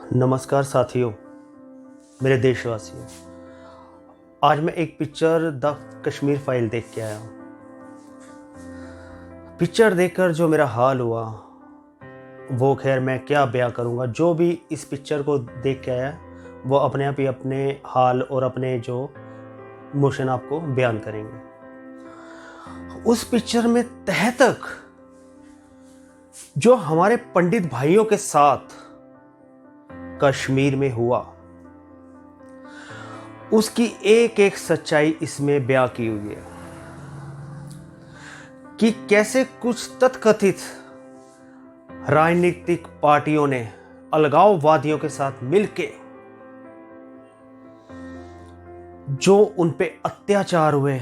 नमस्कार साथियों, मेरे देशवासियों। आज मैं एक पिक्चर द कश्मीर फाइल देख के आया हूँ। पिक्चर देखकर जो मेरा हाल हुआ वो खैर मैं क्या बयां करूँगा। जो भी इस पिक्चर को देख के आया वो अपने आप ही अपने हाल और अपने जो इमोशन आपको बयान करेंगे। उस पिक्चर में तह तक जो हमारे पंडित भाइयों के साथ कश्मीर में हुआ उसकी एक एक सच्चाई इसमें बयां की हुई है कि कैसे कुछ तथाकथित राजनीतिक पार्टियों ने अलगाववादियों के साथ मिलके जो उन पे अत्याचार हुए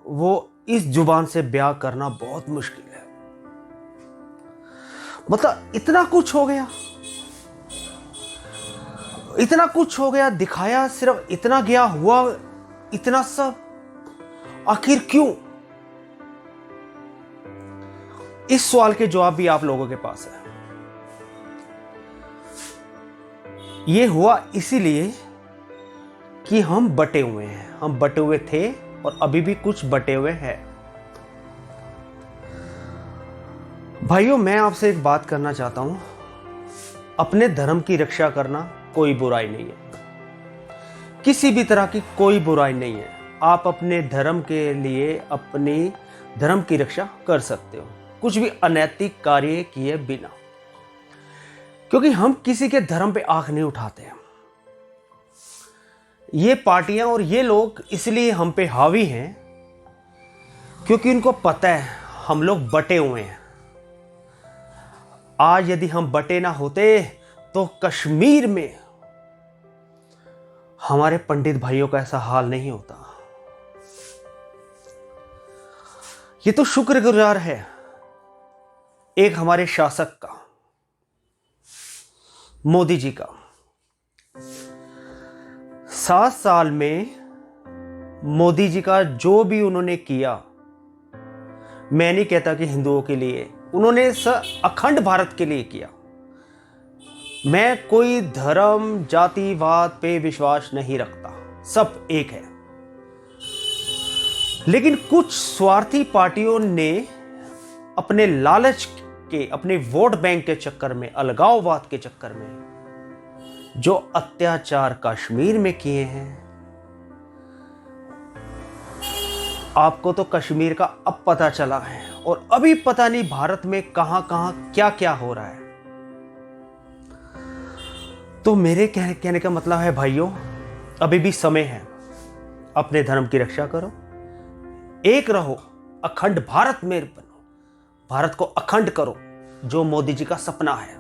वो इस जुबान से बयां करना बहुत मुश्किल है। मतलब इतना कुछ हो गया, इतना कुछ हो गया, दिखाया सिर्फ इतना गया, हुआ इतना सब। आखिर क्यों? इस सवाल के जवाब भी आप लोगों के पास है। यह हुआ इसीलिए कि हम बटे हुए हैं। हम बटे हुए थे और अभी भी कुछ बटे हुए हैं। भाइयों, मैं आपसे एक बात करना चाहता हूं। अपने धर्म की रक्षा करना कोई बुराई नहीं है, किसी भी तरह की कोई बुराई नहीं है। आप अपने धर्म के लिए अपनी धर्म की रक्षा कर सकते हो, कुछ भी अनैतिक कार्य किए बिना, क्योंकि हम किसी के धर्म पे आंख नहीं उठाते हैं। ये पार्टियां और ये लोग इसलिए हम पे हावी हैं क्योंकि उनको पता है हम लोग बटे हुए हैं। आज यदि हम बटे ना होते तो कश्मीर में हमारे पंडित भाइयों का ऐसा हाल नहीं होता। ये तो शुक्रगुजार है एक हमारे शासक का, मोदी जी का। 7 साल में मोदी जी का जो भी उन्होंने किया, मैं नहीं कहता कि हिंदुओं के लिए, उन्होंने अखंड भारत के लिए किया। मैं कोई धर्म जातिवाद पे विश्वास नहीं रखता, सब एक है। लेकिन कुछ स्वार्थी पार्टियों ने अपने लालच के, अपने वोट बैंक के चक्कर में, अलगाववाद के चक्कर में जो अत्याचार कश्मीर में किए हैं, आपको तो कश्मीर का अब पता चला है और अभी पता नहीं भारत में कहां कहां क्या क्या हो रहा है। तो मेरे कहने का मतलब है भाइयों, अभी भी समय है। अपने धर्म की रक्षा करो, एक रहो, अखंड भारत में बनो, भारत को अखंड करो, जो मोदी जी का सपना है।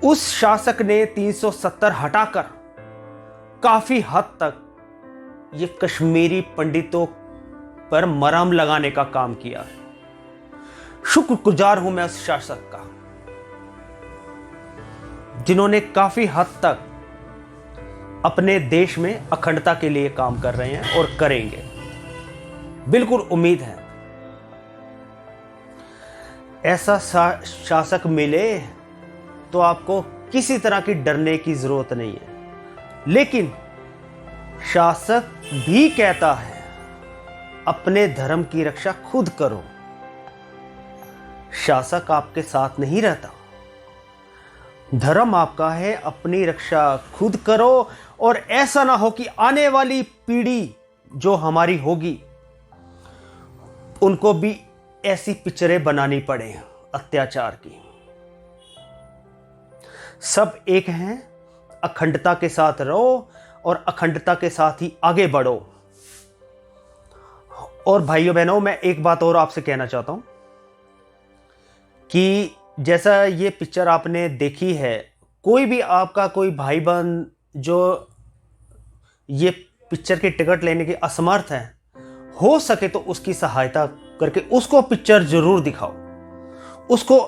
उस शासक ने 370 हटाकर काफी हद तक ये कश्मीरी पंडितों पर मरहम लगाने का काम किया है। शुक्रगुजार हूं मैं उस शासक का जिन्होंने काफी हद तक अपने देश में अखंडता के लिए काम कर रहे हैं और करेंगे। बिल्कुल उम्मीद है ऐसा शासक मिले तो आपको किसी तरह की डरने की जरूरत नहीं है। लेकिन शासक भी कहता है अपने धर्म की रक्षा खुद करो। शासक आपके साथ नहीं रहता, धर्म आपका है, अपनी रक्षा खुद करो। और ऐसा ना हो कि आने वाली पीढ़ी जो हमारी होगी उनको भी ऐसी पिक्चरें बनानी पड़े अत्याचार की। सब एक हैं, अखंडता के साथ रहो और अखंडता के साथ ही आगे बढ़ो। और भाइयों बहनों, मैं एक बात और आपसे कहना चाहता हूं कि जैसा ये पिक्चर आपने देखी है, कोई भी आपका कोई भाई बहन जो ये पिक्चर की टिकट लेने के असमर्थ है, हो सके तो उसकी सहायता करके उसको पिक्चर जरूर दिखाओ, उसको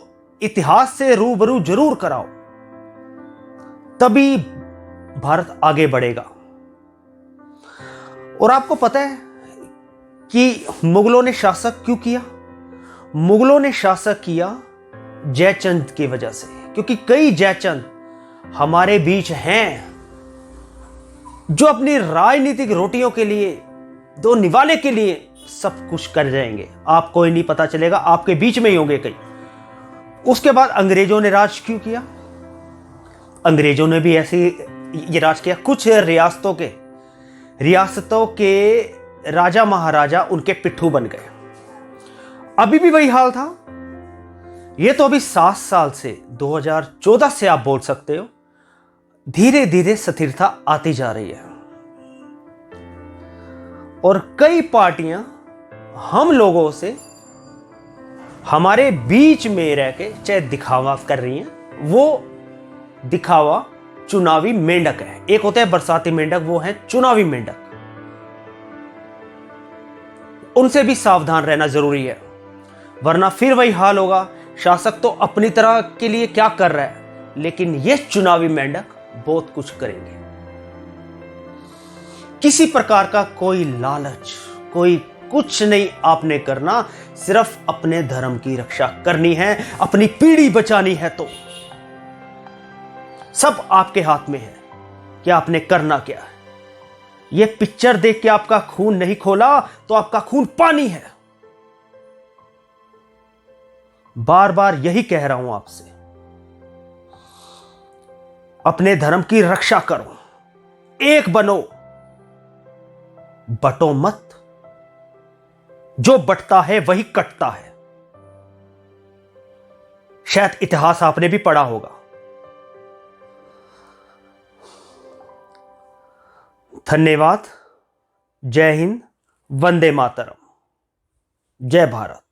इतिहास से रूबरू जरूर कराओ, तभी भारत आगे बढ़ेगा। और आपको पता है कि मुगलों ने शासक क्यों किया? मुगलों ने शासक किया जयचंद की वजह से, क्योंकि कई जयचंद हमारे बीच हैं जो अपनी राजनीतिक रोटियों के लिए, दो निवाले के लिए सब कुछ कर जाएंगे। आपको ही नहीं पता चलेगा, आपके बीच में ही होंगे कई। उसके बाद अंग्रेजों ने राज क्यों किया? अंग्रेजों ने भी ऐसे ये राज किया। कुछ रियासतों के राजा महाराजा उनके पिट्ठू बन गए। अभी भी वही हाल था। ये तो अभी 7 साल से, 2014 से आप बोल सकते हो, धीरे धीरे स्थिरता आती जा रही है। और कई पार्टियां हम लोगों से, हमारे बीच में रह के चाहे दिखावा कर रही हैं। वो दिखावा चुनावी मेंढक है। एक होता है बरसाती मेंढक, वो है चुनावी मेंढक। उनसे भी सावधान रहना जरूरी है, वरना फिर वही हाल होगा। शासक तो अपनी तरह के लिए क्या कर रहा है, लेकिन ये चुनावी मेंढक बहुत कुछ करेंगे। किसी प्रकार का कोई लालच, कोई कुछ नहीं आपने करना, सिर्फ अपने धर्म की रक्षा करनी है, अपनी पीढ़ी बचानी है। तो सब आपके हाथ में है कि आपने करना क्या है। यह पिक्चर देख के आपका खून नहीं खोला तो आपका खून पानी है। बार बार यही कह रहा हूं आपसे, अपने धर्म की रक्षा करो, एक बनो, बटो मत। जो बटता है वही कटता है। शायद इतिहास आपने भी पढ़ा होगा। धन्यवाद। जय हिंद, वंदे मातरम, जय भारत।